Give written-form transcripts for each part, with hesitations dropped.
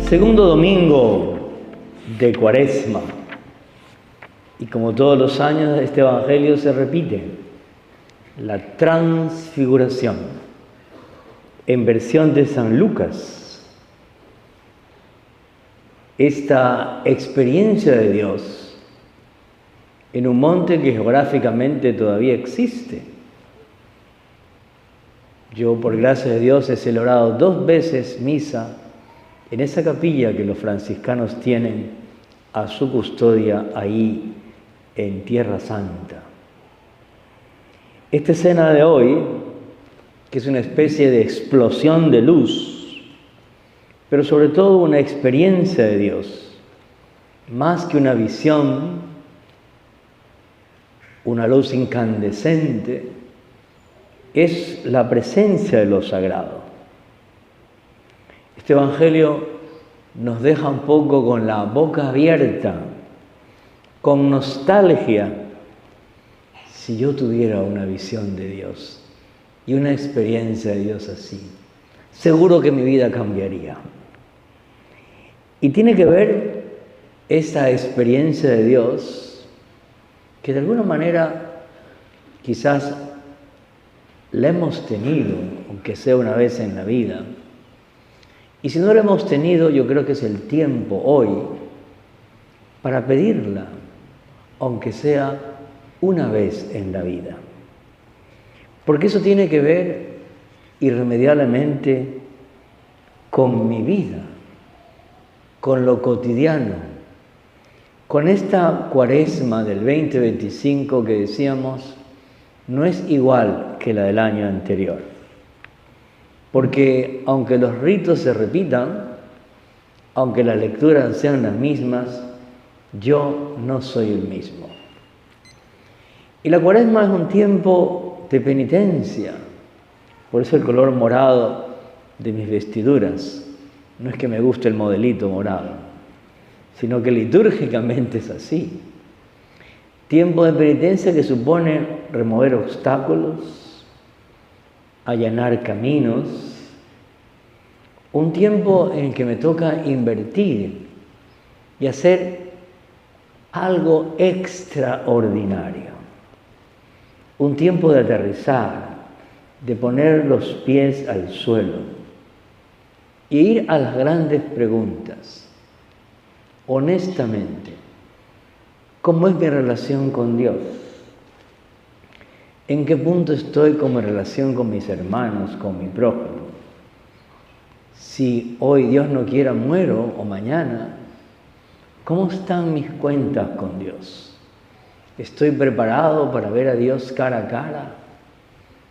Segundo domingo de Cuaresma. Y como todos los años, este evangelio se repite. La transfiguración. En versión de San Lucas. Esta experiencia de Dios en un monte que geográficamente todavía existe. Yo, por gracia de Dios, he celebrado 2 veces misa en esa capilla que los franciscanos tienen a su custodia ahí en Tierra Santa. Esta escena de hoy, que es una especie de explosión de luz, pero sobre todo una experiencia de Dios, más que una visión, una luz incandescente, es la presencia de lo sagrado. Este evangelio nos deja un poco con la boca abierta, con nostalgia. Si yo tuviera una visión de Dios y una experiencia de Dios así, seguro que mi vida cambiaría. Y tiene que ver esa experiencia de Dios, que de alguna manera quizás la hemos tenido, aunque sea una vez en la vida. Y si no la hemos tenido, yo creo que es el tiempo hoy para pedirla, aunque sea una vez en la vida. Porque eso tiene que ver irremediablemente con mi vida, con lo cotidiano, con esta Cuaresma del 2025 que decíamos, no es igual que la del año anterior. Porque aunque los ritos se repitan, aunque las lecturas sean las mismas, yo no soy el mismo. Y la Cuaresma es un tiempo de penitencia. Por eso el color morado de mis vestiduras. No es que me guste el modelito morado, sino que litúrgicamente es así. Tiempo de penitencia que supone remover obstáculos, allanar caminos, un tiempo en el que me toca invertir y hacer algo extraordinario. Un tiempo de aterrizar, de poner los pies al suelo y ir a las grandes preguntas. Honestamente, ¿cómo es mi relación con Dios? ¿En qué punto estoy como en relación con mis hermanos, con mi prójimo? Si hoy Dios no quiera muero o mañana, ¿cómo están mis cuentas con Dios? ¿Estoy preparado para ver a Dios cara a cara?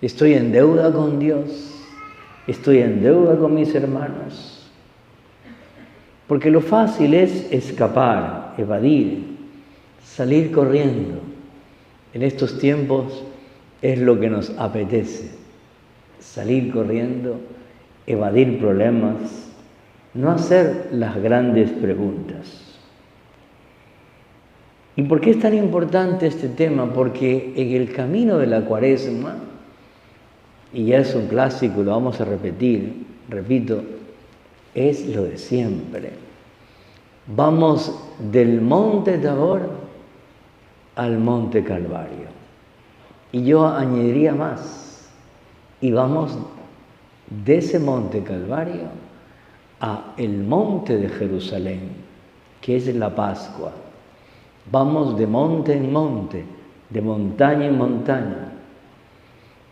¿Estoy en deuda con Dios? ¿Estoy en deuda con mis hermanos? Porque lo fácil es escapar, evadir, salir corriendo. En estos tiempos es lo que nos apetece, salir corriendo, evadir problemas, no hacer las grandes preguntas. ¿Y por qué es tan importante este tema? Porque en el camino de la Cuaresma, y ya es un clásico, lo vamos a repetir, repito, es lo de siempre. Vamos del monte Tabor al monte Calvario. Y yo añadiría más, y vamos de ese monte Calvario a el monte de Jerusalén, que es la Pascua. Vamos de monte en monte, de montaña en montaña.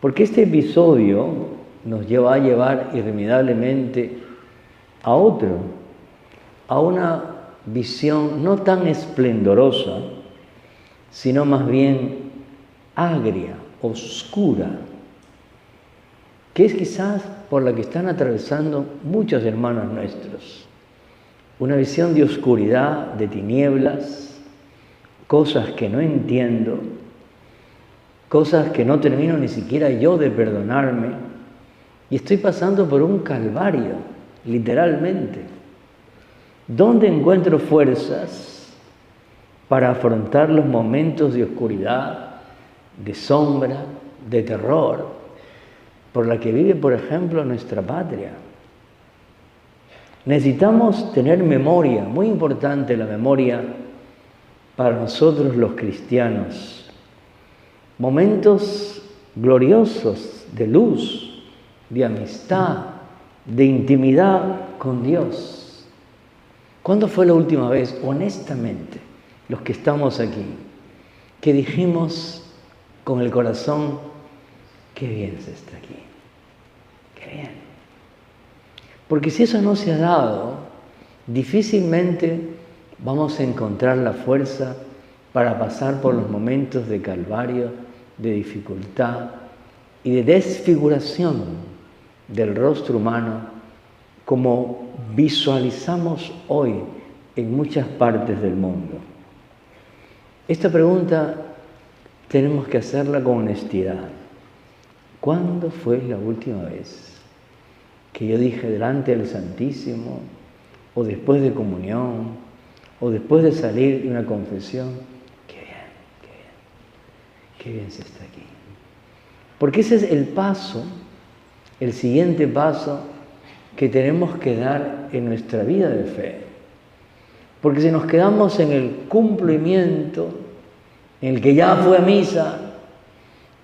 Porque este episodio nos va a llevar irremediablemente a otro, a una visión no tan esplendorosa, sino más bien agria, oscura, que es quizás por la que están atravesando muchos hermanos nuestros. Una visión de oscuridad, de tinieblas, cosas que no entiendo, cosas que no termino ni siquiera yo de perdonarme, y estoy pasando por un calvario, literalmente. ¿Dónde encuentro fuerzas para afrontar los momentos de oscuridad, de sombra, de terror, por la que vive, por ejemplo, nuestra patria? Necesitamos tener memoria, muy importante la memoria para nosotros los cristianos. Momentos gloriosos de luz, de amistad, de intimidad con Dios. ¿Cuándo fue la última vez, honestamente, los que estamos aquí, que dijimos con el corazón, qué bien se está aquí, qué bien? Porque si eso no se ha dado, difícilmente vamos a encontrar la fuerza para pasar por los momentos de calvario, de dificultad y de desfiguración del rostro humano, como visualizamos hoy en muchas partes del mundo. Esta pregunta tenemos que hacerla con honestidad. ¿Cuándo fue la última vez que yo dije delante del Santísimo, o después de comunión, o después de salir de una confesión, qué bien, qué bien, qué bien se está aquí? Porque ese es el paso, el siguiente paso que tenemos que dar en nuestra vida de fe. Porque si nos quedamos en el cumplimiento, en el que ya fui a misa,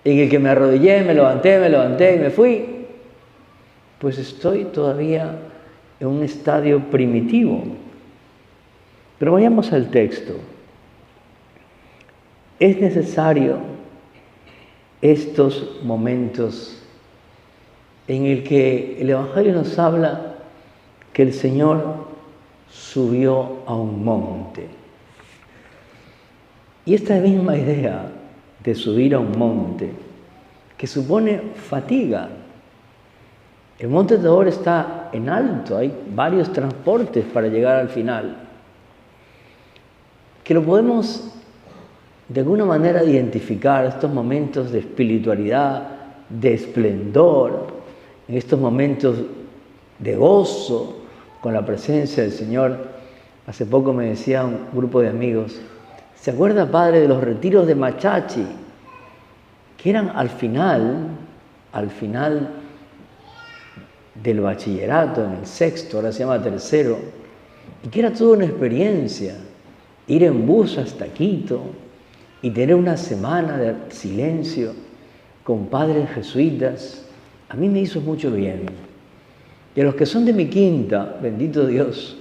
en el que me arrodillé, me levanté y me fui, pues estoy todavía en un estadio primitivo. Pero vayamos al texto. Es necesario estos momentos en el que el Evangelio nos habla que el Señor subió a un monte. Y esta misma idea de subir a un monte, que supone fatiga. El monte Tabor está en alto, hay varios transportes para llegar al final, que lo podemos de alguna manera identificar, estos momentos de espiritualidad, de esplendor, en estos momentos de gozo con la presencia del Señor. Hace poco me decía un grupo de amigos, ¿se acuerda, padre, de los retiros de Machachi? Que eran al final del bachillerato, en el sexto, ahora se llama tercero, y que era toda una experiencia, ir en bus hasta Quito y tener una semana de silencio con padres jesuitas. A mí me hizo mucho bien. Y a los que son de mi quinta, bendito Dios,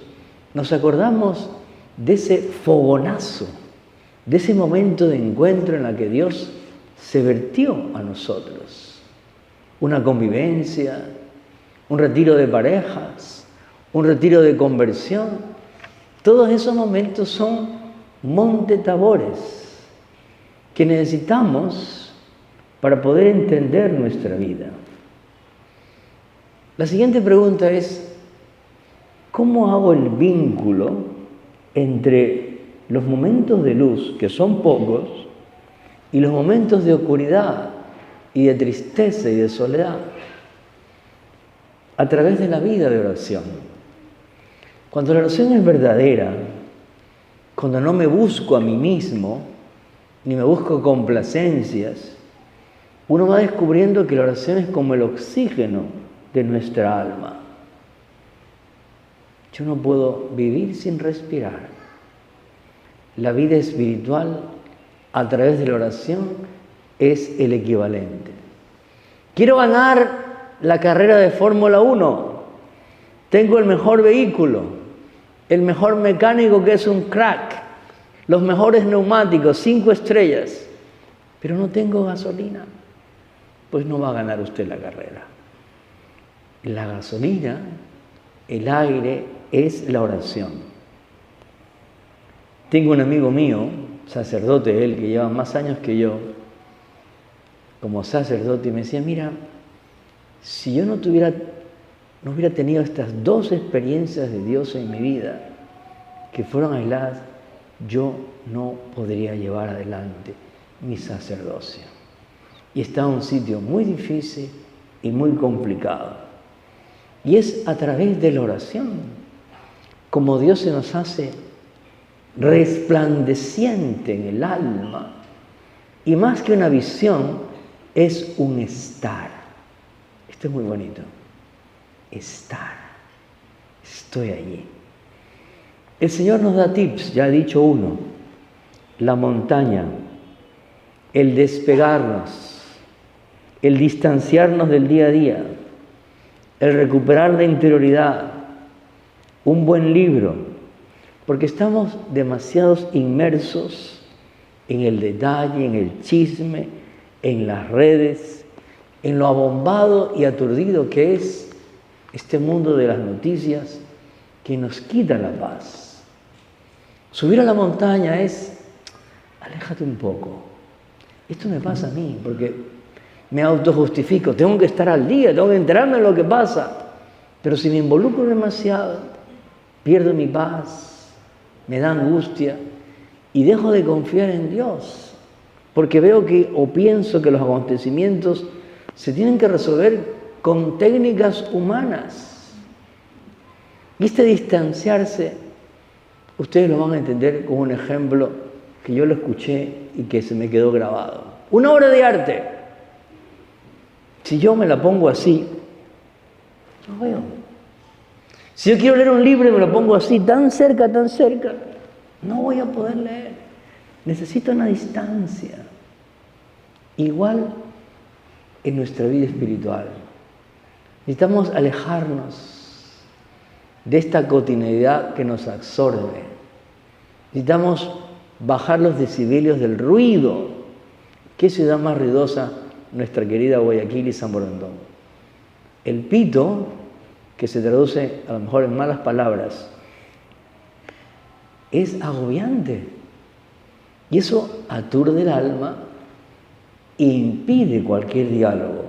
nos acordamos de ese fogonazo, de ese momento de encuentro en la que Dios se vertió a nosotros. Una convivencia, un retiro de parejas, un retiro de conversión. Todos esos momentos son monte Tabores que necesitamos para poder entender nuestra vida. La siguiente pregunta es, ¿cómo hago el vínculo entre los momentos de luz, que son pocos, y los momentos de oscuridad y de tristeza y de soledad? A través de la vida de oración. Cuando la oración es verdadera, cuando no me busco a mí mismo, ni me busco complacencias, uno va descubriendo que la oración es como el oxígeno de nuestra alma. Yo no puedo vivir sin respirar. La vida espiritual a través de la oración es el equivalente. Quiero ganar la carrera de Fórmula 1. Tengo el mejor vehículo, el mejor mecánico que es un crack, los mejores neumáticos, 5 estrellas, pero no tengo gasolina. Pues no va a ganar usted la carrera. La gasolina, el aire, es la oración. Tengo un amigo mío, sacerdote él, que lleva más años que yo, como sacerdote, y me decía, mira, si yo no hubiera tenido estas 2 experiencias de Dios en mi vida, que fueron aisladas, yo no podría llevar adelante mi sacerdocio. Y está en un sitio muy difícil y muy complicado. Y es a través de la oración como Dios se nos hace resplandeciente en el alma. Y más que una visión, es un estar. Esto es muy bonito. Estar. estoy allí. El Señor nos da tips, ya he dicho uno, la montaña, el despegarnos, el distanciarnos del día a día, el recuperar la interioridad, un buen libro, porque estamos demasiados inmersos en el detalle, en el chisme, en las redes, en lo abombado y aturdido que es este mundo de las noticias que nos quita la paz. Subir a la montaña es, aléjate un poco. Esto me pasa a mí, porque me autojustifico, tengo que estar al día, tengo que enterarme de lo que pasa. Pero si me involucro demasiado, pierdo mi paz, me da angustia y dejo de confiar en Dios, porque veo que o pienso que los acontecimientos se tienen que resolver con técnicas humanas. Y este distanciarse, ustedes lo van a entender con un ejemplo que yo lo escuché y que se me quedó grabado. Una obra de arte. Si yo me la pongo así, no veo. Si yo quiero leer un libro y me lo pongo así, tan cerca, no voy a poder leer. Necesito una distancia. Igual en nuestra vida espiritual. Necesitamos alejarnos de esta cotidianidad que nos absorbe. Necesitamos bajar los decibelios del ruido. ¿Qué ciudad más ruidosa? Nuestra querida Guayaquil y San Borondón. El pito, que se traduce a lo mejor en malas palabras, es agobiante. Y eso aturde el alma e impide cualquier diálogo.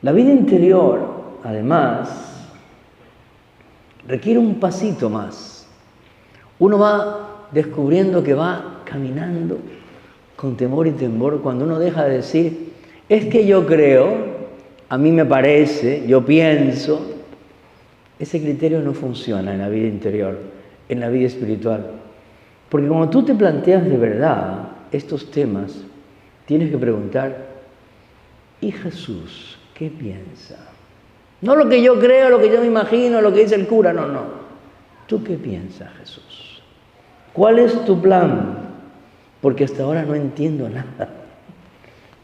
La vida interior, además, requiere un pasito más. Uno va descubriendo que va caminando con temor y temor cuando uno deja de decir, es que yo creo, a mí me parece, yo pienso. Ese criterio no funciona en la vida interior, en la vida espiritual. Porque cuando tú te planteas de verdad estos temas, tienes que preguntar, ¿y Jesús qué piensa? No lo que yo creo, lo que yo me imagino, lo que dice el cura, no. ¿Tú qué piensas, Jesús? ¿Cuál es tu plan? Porque hasta ahora no entiendo nada,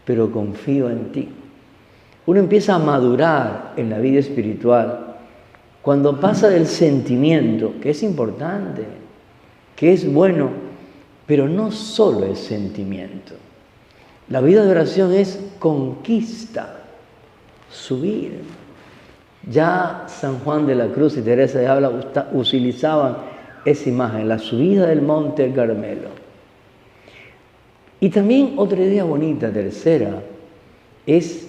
pero confío en ti. Uno empieza a madurar en la vida espiritual cuando pasa del sentimiento, que es importante, que es bueno, pero no solo el sentimiento. La vida de oración es conquista, subir. Ya San Juan de la Cruz y Teresa de Ávila utilizaban esa imagen, la subida del Monte del Carmelo. Y también otra idea bonita, tercera, es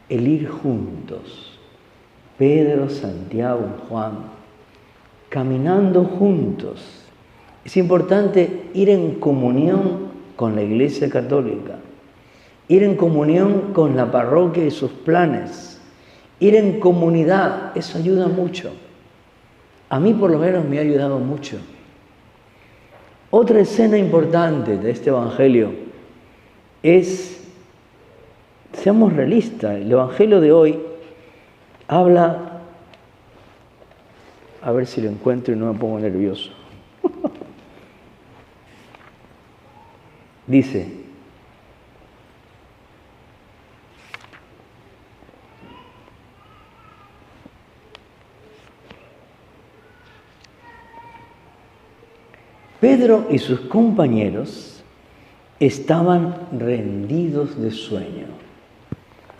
el ir juntos. Pedro, Santiago y Juan, caminando juntos. Es importante ir en comunión con la Iglesia Católica, ir en comunión con la parroquia y sus planes, ir en comunidad, eso ayuda mucho. A mí por lo menos me ha ayudado mucho. Otra escena importante de este Evangelio es, seamos realistas, el Evangelio de hoy habla, a ver si lo encuentro y no me pongo nervioso. Dice, Pedro y sus compañeros estaban rendidos de sueño.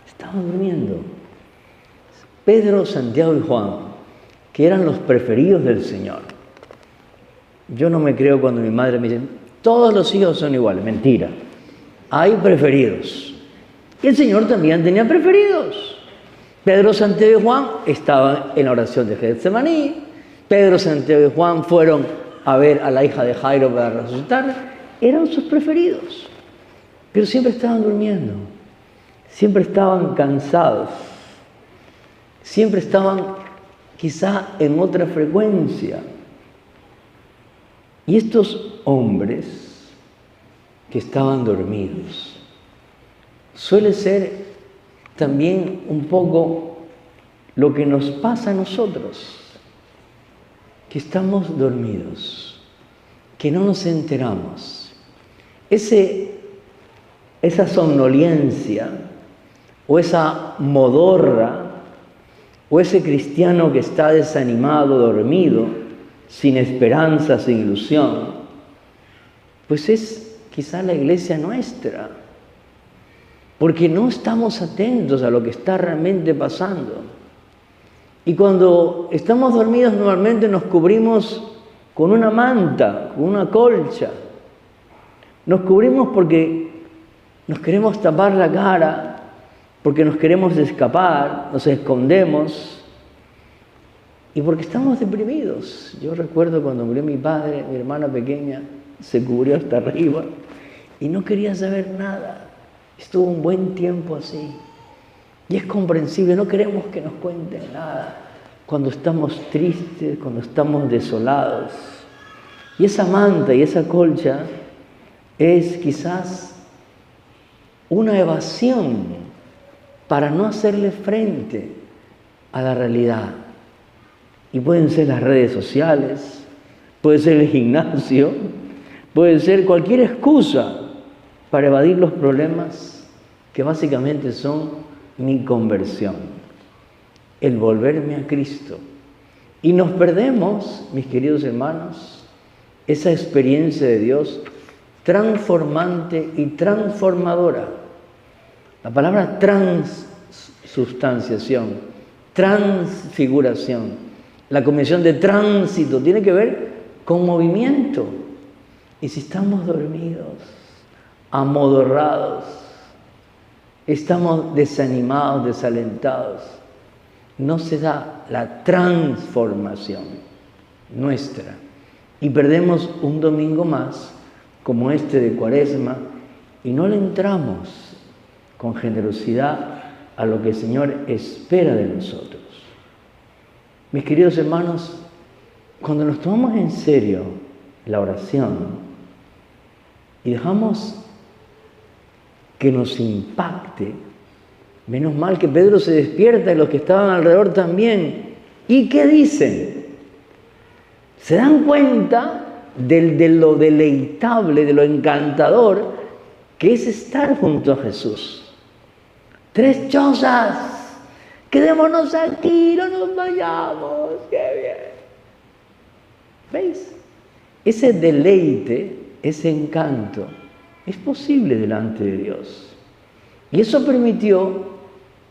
Estaban durmiendo. Pedro, Santiago y Juan, que eran los preferidos del Señor. Yo no me creo cuando mi madre me dice, todos los hijos son iguales. Mentira. Hay preferidos. Y el Señor también tenía preferidos. Pedro, Santiago y Juan estaban en la oración de Getsemaní. Pedro, Santiago y Juan fueron a ver a la hija de Jairo para resucitarla. Eran sus preferidos. Pero siempre estaban durmiendo. Siempre estaban cansados. Siempre estaban quizá en otra frecuencia. Y estos hombres que estaban dormidos, suele ser también un poco lo que nos pasa a nosotros. que estamos dormidos, que no nos enteramos. Esa somnolencia o esa modorra o ese cristiano que está desanimado, dormido, sin esperanza, sin ilusión, pues es quizá la iglesia nuestra, porque no estamos atentos a lo que está realmente pasando. Y cuando estamos dormidos normalmente nos cubrimos con una manta, con una colcha. Nos cubrimos porque nos queremos tapar la cara, porque nos queremos escapar, nos escondemos y porque estamos deprimidos. Yo recuerdo cuando murió mi padre, mi hermana pequeña se cubrió hasta arriba y no quería saber nada. Estuvo un buen tiempo así. Y es comprensible, no queremos que nos cuenten nada cuando estamos tristes, cuando estamos desolados. Y esa manta y esa colcha es quizás una evasión para no hacerle frente a la realidad. Y pueden ser las redes sociales, puede ser el gimnasio, puede ser cualquier excusa para evadir los problemas que básicamente son mi conversión, el volverme a Cristo. Y nos perdemos, mis queridos hermanos, esa experiencia de Dios transformante y transformadora. La palabra transubstanciación, transfiguración, la convención de tránsito, tiene que ver con movimiento. Y si estamos dormidos, amodorrados, estamos desanimados, desalentados, no se da la transformación nuestra. Y perdemos un domingo más, como este de Cuaresma, y no le entramos con generosidad a lo que el Señor espera de nosotros. Mis queridos hermanos, cuando nos tomamos en serio la oración y dejamos que nos impacte, menos mal que Pedro se despierta y los que estaban alrededor también. ¿Y qué dicen? Se dan cuenta de lo deleitable, de lo encantador que es estar junto a Jesús. 3 chozas, quedémonos aquí, no nos vayamos, qué bien. ¿Veis? Ese deleite, ese encanto, es posible delante de Dios. Y eso permitió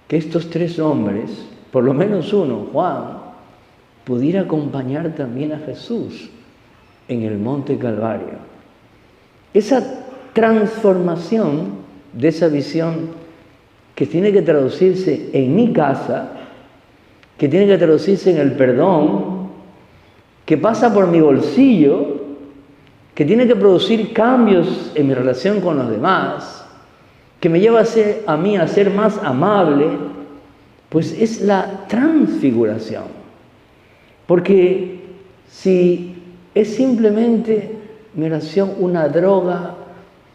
que estos 3 hombres, por lo menos uno, Juan, pudiera acompañar también a Jesús en el Monte Calvario. Esa transformación de esa visión que tiene que traducirse en mi casa, que tiene que traducirse en el perdón, que pasa por mi bolsillo, que tiene que producir cambios en mi relación con los demás, que me lleva a mí a ser más amable, pues es la transfiguración. Porque si es simplemente mi oración una droga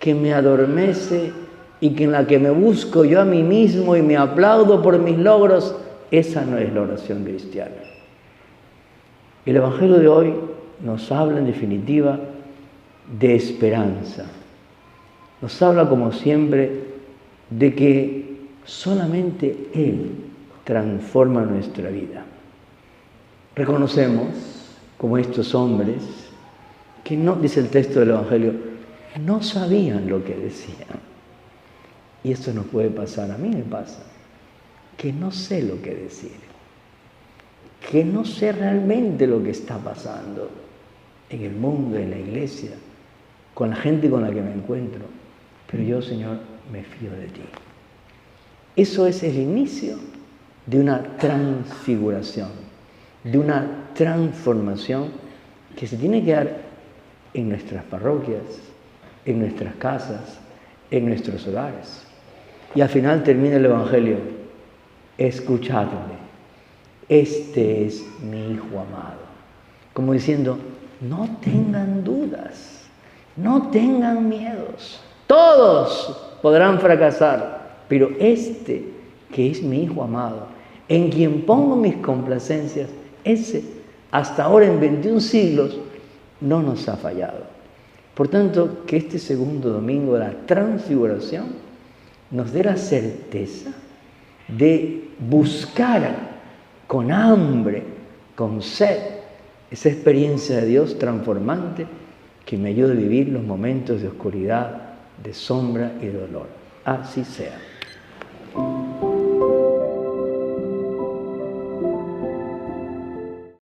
que me adormece y que en la que me busco yo a mí mismo y me aplaudo por mis logros, esa no es la oración cristiana. El Evangelio de hoy nos habla en definitiva de esperanza. Nos habla como siempre de que solamente Él transforma nuestra vida. Reconocemos, como estos hombres, que no, dice el texto del Evangelio, no sabían lo que decían. Y esto nos puede pasar, a mí me pasa, que no sé lo que decir, que no sé realmente lo que está pasando en el mundo, en la iglesia, con la gente con la que me encuentro, pero yo, Señor, me fío de ti. Eso es el inicio de una transfiguración, de una transformación que se tiene que dar en nuestras parroquias, en nuestras casas, en nuestros hogares. Y al final termina el Evangelio, escuchadme, este es mi Hijo amado. Como diciendo, no tengan dudas, no tengan miedos, todos podrán fracasar, pero este que es mi Hijo amado, en quien pongo mis complacencias, ese hasta ahora en 21 siglos no nos ha fallado. Por tanto, que este segundo domingo de la transfiguración nos dé la certeza de buscar con hambre, con sed, esa experiencia de Dios transformante que me ayude a vivir los momentos de oscuridad, de sombra y de dolor. Así sea.